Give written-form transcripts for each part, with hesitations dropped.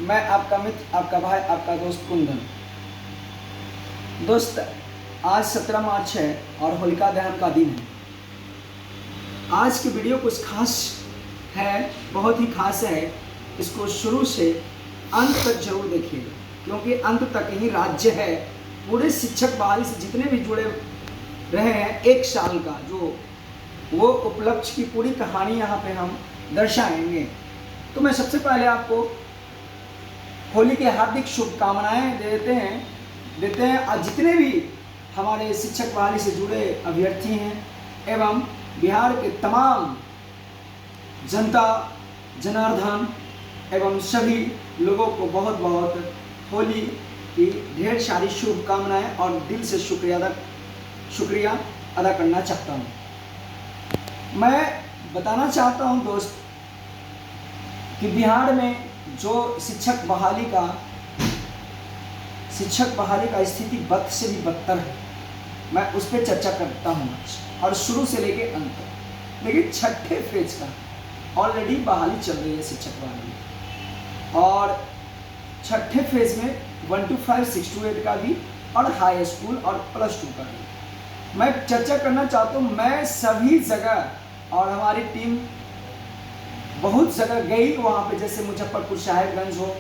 मैं आपका मित्र, आपका भाई, आपका दोस्त कुंदन। दोस्त, आज 17 मार्च है और होलिका दहन का दिन है। आज की वीडियो कुछ खास है, बहुत ही खास है। इसको शुरू से अंत तक जरूर देखिएगा, क्योंकि अंत तक ही राज्य है। पूरे शिक्षक बहाली से जितने भी जुड़े रहे हैं, एक साल का जो वो उपलक्ष्य की पूरी कहानी यहाँ पे हम दर्शाएंगे। तो मैं सबसे पहले आपको होली की हार्दिक शुभकामनाएं देते हैं और जितने भी हमारे शिक्षक बहाली से जुड़े अभ्यर्थी हैं एवं बिहार के तमाम जनता जनार्दन एवं सभी लोगों को बहुत बहुत होली की ढेर सारी शुभकामनाएं और दिल से शुक्रिया अदा करना चाहता हूं। मैं बताना चाहता हूं दोस्त कि बिहार में जो शिक्षक बहाली का स्थिति बद से भी बदतर है। मैं उस पर चर्चा करता हूँ और शुरू से लेके अंत तक। लेकिन छठे फेज का ऑलरेडी बहाली चल रही है शिक्षक बहाली, और छठे फेज में 1 to 5, 6 to 8 का भी और हाई स्कूल और +2 का भी मैं चर्चा करना चाहता हूँ। मैं सभी जगह और हमारी टीम बहुत जगह गई वहाँ पे, जैसे मुजफ्फरपुर साहेबगंज हो,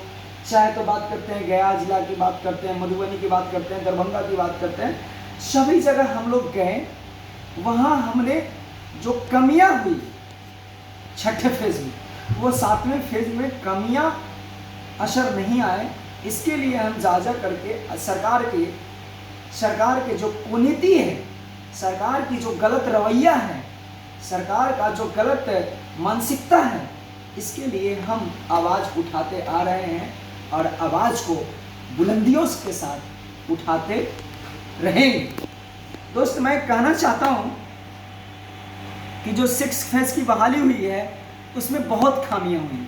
चाहे तो बात करते हैं गया जिला की बात करते हैं, मधुबनी की बात करते हैं, दरभंगा की बात करते हैं, सभी जगह हम लोग गए। वहाँ हमने जो कमियां हुई छठे फेज में, वो 7वें फेज में कमियां असर नहीं आए। इसके लिए हम जा करके सरकार के जो कुनीति है, सरकार की जो गलत रवैया है, सरकार का जो गलत मानसिकता है, इसके लिए हम आवाज़ उठाते आ रहे हैं और आवाज़ को बुलंदियों के साथ उठाते रहेंगे। दोस्त, मैं कहना चाहता हूँ कि जो 6 फेज की बहाली हुई है उसमें बहुत खामियां हुई।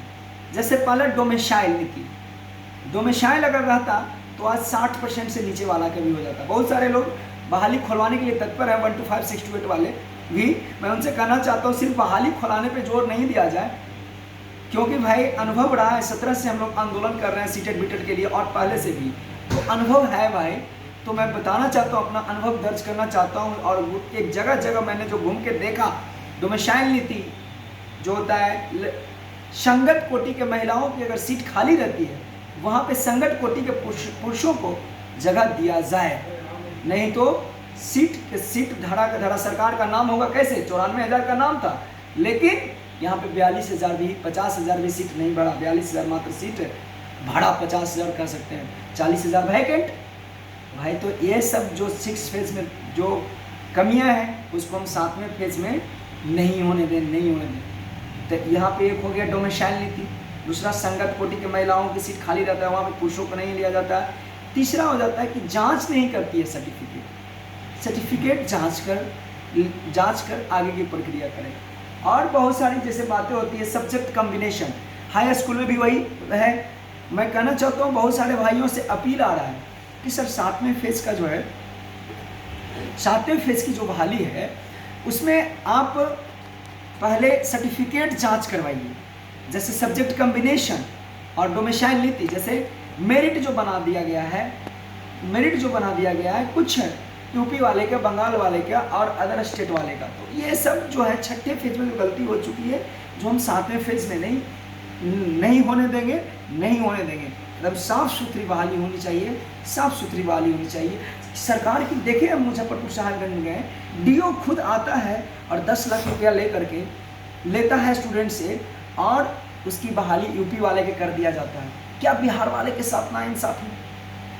जैसे पहले डोमेसाइल नीति, डोमेसाइल अगर रहता तो आज 60% से नीचे वाला का भी हो जाता। बहुत सारे लोग बहाली खुलवाने के लिए तत्पर है, 1 to 5, 6 to 8 वाले भी। मैं उनसे कहना चाहता हूँ सिर्फ बहाली खुलाने पे जोर नहीं दिया जाए, क्योंकि भाई अनुभव रहा है। 17 से हम लोग आंदोलन कर रहे हैं सीटेट बीटेट के लिए, और पहले से भी तो अनुभव है भाई। तो मैं बताना चाहता हूँ, अपना अनुभव दर्ज करना चाहता हूँ। और एक जगह जगह मैंने जो घूम के देखा, डोमेसाइल नीति जो होता है, संगत कोटि के महिलाओं की अगर सीट खाली रहती है, वहाँ पे संगत कोटि के पुरुषों को जगह दिया जाए, नहीं तो सीट धड़ा का धड़ा सरकार का नाम होगा। कैसे 94,000 का नाम था, लेकिन यहाँ पे 42,000 भी, 50,000 भी सीट नहीं बढ़ा। 42,000 मात्र सीट, भाड़ा 50,000 कह सकते हैं, 40,000 वैकेंट भाई। तो ये सब जो 6 फेज में जो कमियां हैं, उसको हम 7वें फेज में नहीं होने दें। तो यहाँ पे एक हो गया डोमेसाइल नीति, दूसरा संगत कोटि के महिलाओं की सीट खाली रहता है, वहाँ पे पुरुषों को नहीं लिया जाता है। तीसरा हो जाता है कि जांच नहीं करती है सर्टिफिकेट जांच कर आगे की प्रक्रिया करें। और बहुत सारी जैसे बातें होती है, सब्जेक्ट कॉम्बिनेशन, हाई स्कूल में भी वही है। मैं कहना चाहता हूँ बहुत सारे भाइयों से अपील आ रहा है कि सर 7वें फेज का जो है, 7वें फेज की जो बहाली है, उसमें आप पहले सर्टिफिकेट जांच करवाइए। जैसे सब्जेक्ट कॉम्बिनेशन और डोमेसाइल नीति, जैसे मेरिट जो बना दिया गया है कुछ यूपी वाले का, बंगाल वाले का और अदर स्टेट वाले का। तो ये सब जो है छठे फेज में जो गलती हो चुकी है, जो हम 7वें फेज में नहीं होने देंगे। एकदम साफ़ सुथरी बहाली होनी चाहिए, सरकार की। देखिए, हम मुजफ्फरपुर साहेबगंज में गए, डीओ खुद आता है और 10 लाख रुपया लेता है स्टूडेंट से, और उसकी बहाली यूपी वाले के कर दिया जाता है। क्या बिहार वाले के साथ नाइंसाफ़ी?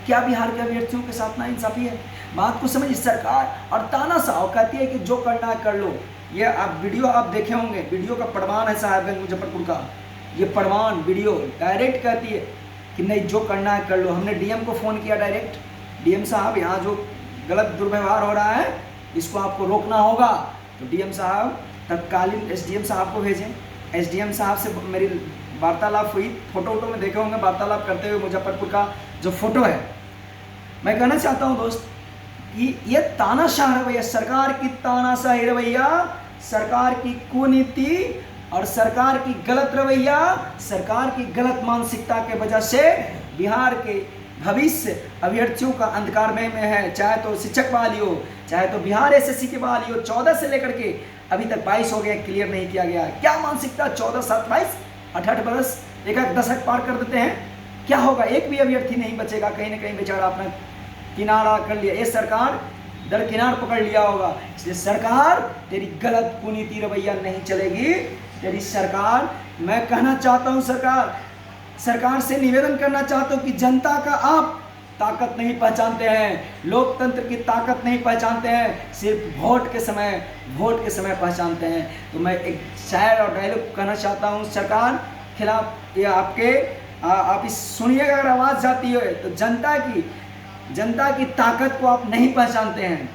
क्या बिहार के अभ्यर्थियों के साथ नाइंसाफ़ी है? बात को समझिए। सरकार और तानाशाह कहती है कि जो करना है कर लो। ये आप वीडियो आप देखे होंगे, वीडियो का प्रमाण है साहेबगंज मुजफ्फरपुर का, ये प्रमाण वीडियो डायरेक्ट कहती है कि नहीं, जो करना है कर लो। हमने डीएम को फ़ोन किया डायरेक्ट, डीएम साहब यहाँ जो गलत दुर्व्यवहार हो रहा है, इसको आपको रोकना होगा। तो डीएम साहब तत्कालीन एसडीएम साहब को भेजें। एसडीएम साहब से मेरी वार्तालाप हुई, फोटो में देखे होंगे वार्तालाप करते हुए, मुजफ्फरपुर का जो फोटो है। मैं कहना चाहता हूँ दोस्त कि ये तानाशाह रवैया, सरकार की तानाशाही रवैया, सरकार की कुनीति और सरकार की गलत रवैया, सरकार की गलत मानसिकता के वजह से बिहार के भविष्य अभ्यर्थियों का अंधकारमय में है। चाहे तो शिक्षक बहाली हो, चाहे तो बिहार एसएससी की बहाली हो, 14 से लेकर के अभी तक 22 हो गए, क्लियर नहीं किया गया। क्या मानसिकता, 14 7 22 8 बरस, एक दशक पार कर देते हैं, क्या होगा? एक भी अभ्यर्थी नहीं बचेगा, कहीं ना कहीं बेचारा अपना किनारा कर लिया। ये सरकार दरकिनार पकड़ लिया होगा। इसलिए सरकार तेरी गलत कुनीति रवैया नहीं चलेगी। तेरी सरकार, मैं कहना चाहता हूं सरकार से निवेदन करना चाहता हूं कि जनता का आप ताकत नहीं पहचानते हैं, लोकतंत्र की ताकत नहीं पहचानते हैं, सिर्फ वोट के समय पहचानते हैं। तो मैं एक शायर और डायलॉग कहना चाहता हूं सरकार खिलाफ, ये आप इस सुनिएगा, अगर आवाज जाती है तो जनता की ताकत को आप नहीं पहचानते हैं।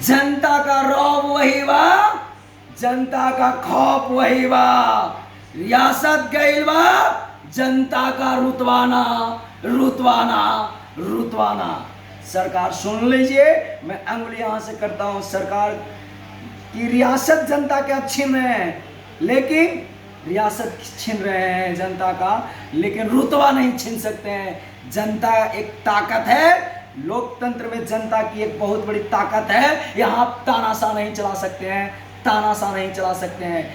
जनता का रौब वही बा, जनता का खौफ वही बा, रियासत गइल बा जनता का रुतवाना। सरकार सुन लीजिए, मैं अंगुली यहां से करता हूं। सरकार की रियासत जनता के आप छीन रहे हैं, लेकिन रियासत छीन रहे हैं जनता का, लेकिन रुतबा नहीं छीन सकते हैं। जनता एक ताकत है, लोकतंत्र में जनता की एक बहुत बड़ी ताकत है। यहाँ आप तानाशाह नहीं चला सकते हैं।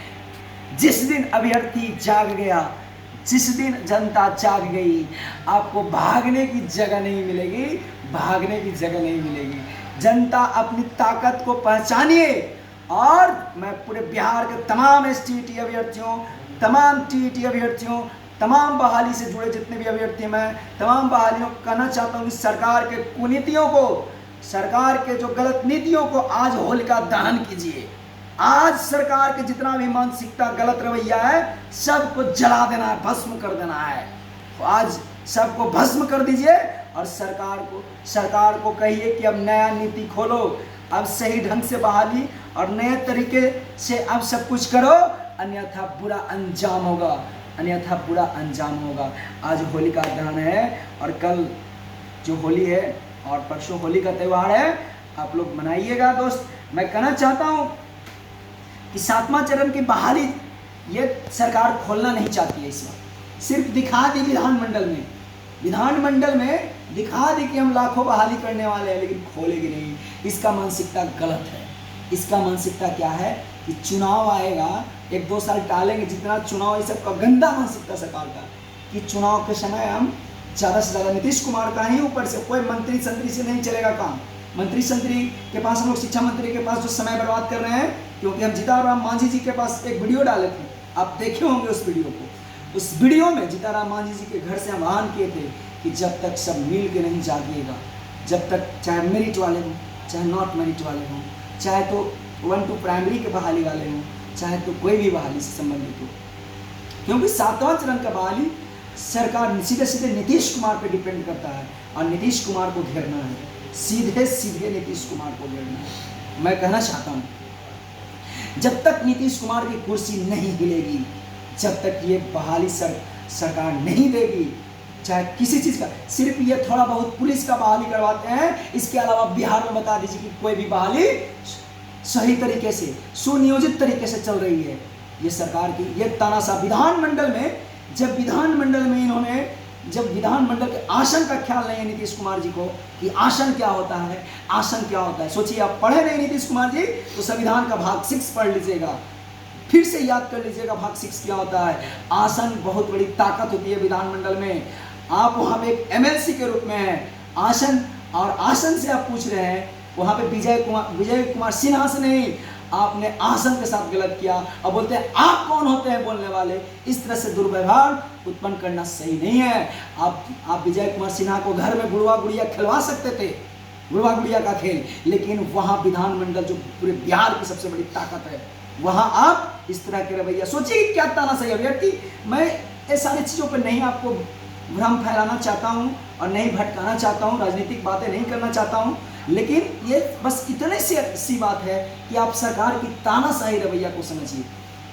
जिस दिन अभ्यर्थी जाग गया, जिस दिन जनता जाग गई, आपको भागने की जगह नहीं मिलेगी। जनता अपनी ताकत को पहचानिए। और मैं पूरे बिहार के तमाम एसटीईटी अभ्यर्थियों, तमाम टीईटी अभ्यर्थियों, तमाम बहाली से जुड़े जितने भी अभ्यर्थी, मैं तमाम बहालियों को कहना चाहता हूँ कि सरकार के कुनीतियों को, सरकार के जो गलत नीतियों को आज होलिका दहन कीजिए। आज सरकार के जितना भी मानसिकता, गलत रवैया है, सबको जला देना है, भस्म कर देना है। तो आज सबको भस्म कर दीजिए और सरकार को कहिए कि अब नया नीति खोलो, अब सही ढंग से बहाली और नए तरीके से अब सब कुछ करो, अन्यथा बुरा अंजाम होगा। आज होलिका दहन है और कल जो होली है और परसों होली का त्यौहार है, आप लोग मनाइएगा। दोस्त, मैं कहना चाहता हूं कि 7वां चरण की बहाली ये सरकार खोलना नहीं चाहती है। इस वक्त सिर्फ दिखा दी विधानमंडल में दिखा दी कि हम लाखों बहाली करने वाले हैं, लेकिन खोलेगी नहीं। इसका मानसिकता गलत है। इसका मानसिकता क्या है कि चुनाव आएगा, 1-2 साल टालेंगे, जितना चुनाव, ये सब का गंदा मानसिकता सरकार का, कि चुनाव के समय हम ज़्यादा से ज़्यादा नीतीश कुमार का ही, ऊपर से कोई मंत्री संतरी से नहीं चलेगा काम। मंत्री संतरी के पास, हम लोग शिक्षा मंत्री के पास जो समय बर्बाद कर रहे हैं, क्योंकि हम जीताराम मांझी जी के पास एक वीडियो डाले थे, आप देखे होंगे उस वीडियो को। उस वीडियो में जीताराम मांझी जी के घर से हम आह्वान किए थे कि जब तक सब मिल के नहीं जागिएगा, जब तक चाहे मेरिट वाले हों, चाहे नॉट मेरिट वाले हों, चाहे तो 1 to प्राइमरी के बहाली वाले हों, चाहे तो कोई भी बहाली से संबंधित हो, क्योंकि 7वां चरण का बहाली सरकार सीधे नीतीश कुमार पे डिपेंड करता है और नीतीश कुमार को घेरना है, सीधे नीतीश कुमार को घेरना है। मैं कहना चाहता हूँ, जब तक नीतीश कुमार की कुर्सी नहीं हिलेगी, जब तक ये बहाली सरकार नहीं देगी, चाहे किसी चीज़ का, सिर्फ ये थोड़ा बहुत पुलिस का बहाली करवाते हैं, इसके अलावा बिहार में बता दीजिए कि कोई भी बहाली सही तरीके से, सुनियोजित तरीके से चल रही है। ये सरकार की ये तानाशाह विधानमंडल में, जब विधानमंडल के आसन का ख्याल नहीं है नीतीश कुमार जी को कि आसन क्या होता है, सोचिए, आप पढ़े नहीं नीतीश कुमार जी तो संविधान का भाग 6 पढ़ लीजिएगा, फिर से याद कर लीजिएगा भाग 6 क्या होता है। आसन बहुत बड़ी ताकत होती है विधानमंडल में। आप वहाँ पे एक एमएलसी के रूप में हैं, आसन से आप पूछ रहे हैं, वहाँ पे विजय कुमार सिन्हा से नहीं, आपने आसन के साथ गलत किया और बोलते हैं आप कौन होते हैं बोलने वाले। इस तरह से दुर्व्यवहार उत्पन्न करना सही नहीं है। आप विजय कुमार सिन्हा को घर में गुड़वा गुड़िया खिलवा सकते थे, गुड़वा गुड़िया का खेल, लेकिन वहाँ विधानमंडल जो पूरे बिहार की सबसे बड़ी ताकत है, वहाँ आप इस तरह के रवैया, सोचिए क्या तानाशाही अभ्यर्थी। मैं ये सारी चीज़ों पर नहीं आपको भ्रम फैलाना चाहता हूँ और नहीं भटकाना चाहता हूँ, राजनीतिक बातें नहीं करना चाहता हूँ, लेकिन ये बस इतने सी बात है कि आप सरकार की तानाशाही रवैया को समझिए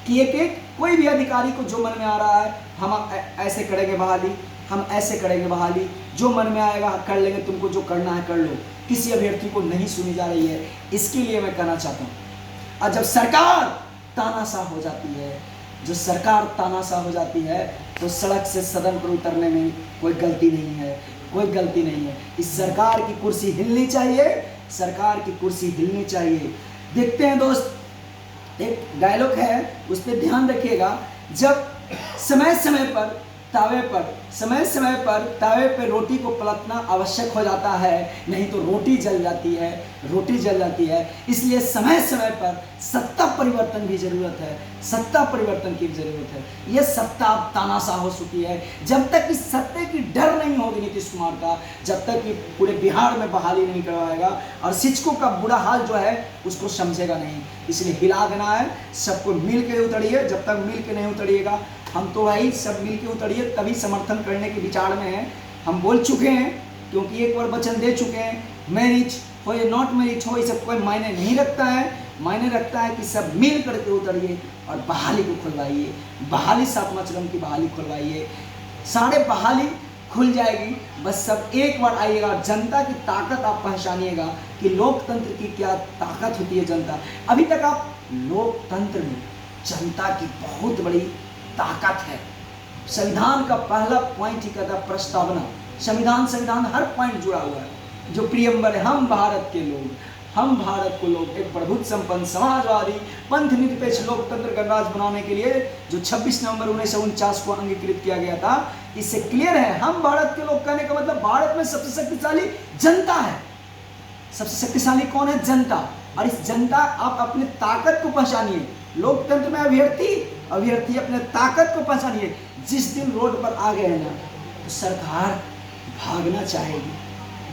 कि एक कोई भी अधिकारी को जो मन में आ रहा है, हम ऐसे करेंगे बहाली, हम ऐसे करेंगे बहाली, जो मन में आएगा कर लेंगे, तुमको जो करना है कर लो। किसी अभ्यर्थी को नहीं सुनी जा रही है। इसके लिए मैं कहना चाहता हूँ, और जब सरकार तानाशाह हो जाती है, जो सरकार तानाशाह हो जाती है, तो सड़क से सदन पर उतरने में कोई गलती नहीं है, कोई गलती नहीं है। इस सरकार की कुर्सी हिलनी चाहिए, सरकार की कुर्सी हिलनी चाहिए। देखते हैं दोस्त, एक डायलॉग है, उस पर ध्यान रखिएगा। जब समय समय पर तावे पर रोटी को पलटना आवश्यक हो जाता है, नहीं तो रोटी जल जाती है। इसलिए समय समय पर सत्ता परिवर्तन की जरूरत है, सत्ता परिवर्तन की जरूरत है। यह सत्ता अब तानाशाह हो चुकी है। जब तक इस सत्ते की डर नहीं होगी नीतीश कुमार का, जब तक कि पूरे बिहार में बहाली नहीं करवाएगा और शिक्षकों का बुरा हाल जो है उसको समझेगा नहीं, इसलिए हिला देना है। सबको मिल के उतरिए, जब तक मिल के नहीं उतरिएगा, हम तो भाई सब मिल के उतरिए तभी समर्थन करने के विचार में हैं। हम बोल चुके हैं, क्योंकि एक बार वचन दे चुके हैं, मैरिज हो या नॉट मैरिज हो, ये सब कोई मायने नहीं रखता है। मायने रखता है कि सब मिल करके उतरिए और बहाली को खुलवाइए, बहाली 7वां चरण की बहाली खुलवाइए, सारे बहाली खुल जाएगी। बस सब एक बार आइएगा, जनता की ताकत आप पहचानिएगा कि लोकतंत्र की क्या ताकत होती है। जनता, अभी तक आप लोकतंत्र में जनता की बहुत बड़ी ताकत है। संविधान का पहला पॉइंट ही कहता है प्रस्तावना। संविधान हर पॉइंट जुड़ा हुआ है। जो प्रियम्बर है, हम भारत के लोग, हम भारत को लोग एक प्रभुत्व संपन्न समाजवादी पंथ निरपेक्ष लोकतंत्र गणराज्य बनाने के लिए जो 26 नवंबर 1949 को अंगीकृत किया गया था, इससे क्लियर है हम भारत के लोग कहने का मतलब भारत में सबसे शक्तिशाली जनता है। सबसे शक्तिशाली कौन है? जनता। और इस जनता, आप अपने ताकत को पहचानिए। लोकतंत्र में अभ्यर्थी अपने ताकत को पहचानिए। जिस दिन रोड पर आ गए ना, तो सरकार भागना चाहेगी,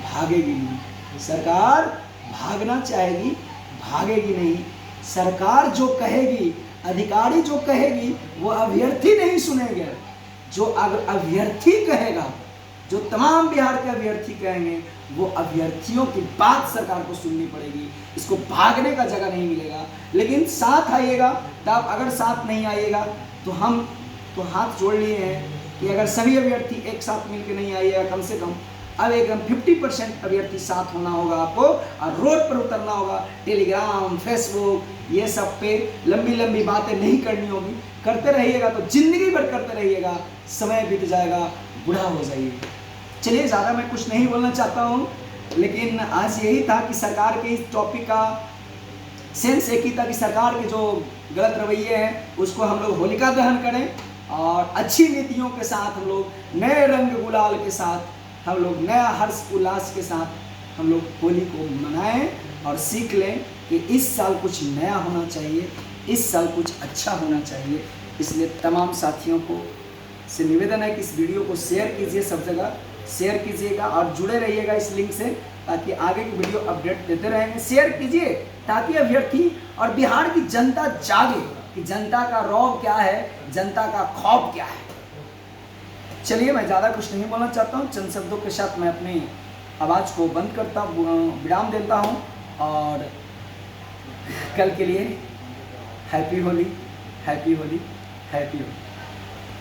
भागेगी नहीं। सरकार भागना चाहेगी, भागेगी नहीं। सरकार जो कहेगी, अधिकारी जो कहेगी, वो अभ्यर्थी नहीं सुनेंगे। जो अभ्यर्थी कहेगा, जो तमाम बिहार के अभ्यर्थी कहेंगे, वो अभ्यर्थियों की बात सरकार को सुननी पड़ेगी। इसको भागने का जगह नहीं मिलेगा। लेकिन साथ आइएगा, तब अगर साथ नहीं आइएगा तो हम तो हाथ जोड़ लिए हैं कि अगर सभी अभ्यर्थी एक साथ मिलकर नहीं आइएगा, कम से कम अब एकदम 50% अभ्यर्थी साथ होना होगा आपको, और रोड पर उतरना होगा। टेलीग्राम, फेसबुक, ये सब पे लंबी लंबी बातें नहीं करनी होगी। करते रहिएगा तो जिंदगी भर करते रहिएगा, समय बीत जाएगा, बूढ़ा हो जाइएगा। चलिए, ज़्यादा मैं कुछ नहीं बोलना चाहता हूँ, लेकिन आज यही था कि सरकार के इस टॉपिक का सेंस एक ही था कि सरकार के जो गलत रवैये हैं उसको हम लोग होलिका दहन करें, और अच्छी नीतियों के साथ हम लोग नए रंग गुलाल के साथ, हम लोग नया हर्ष उल्लास के साथ हम लोग होली को मनाएं और सीख लें कि इस साल कुछ नया होना चाहिए, इस साल कुछ अच्छा होना चाहिए। इसलिए तमाम साथियों को से निवेदन है कि इस वीडियो को शेयर कीजिए, सब जगह शेयर कीजिएगा और जुड़े रहिएगा इस लिंक से, ताकि आगे की वीडियो अपडेट देते रहेंगे। शेयर कीजिए ताकि अभ्यर्थी और बिहार की जनता जागे कि जनता का रौब क्या है, जनता का खौफ क्या है। चलिए, मैं ज़्यादा कुछ नहीं बोलना चाहता हूँ। चंद शब्दों के साथ मैं अपनी आवाज़ को बंद करता विराम देता हूँ, और कल के लिए happy Holi, happy Holi, happy Holi.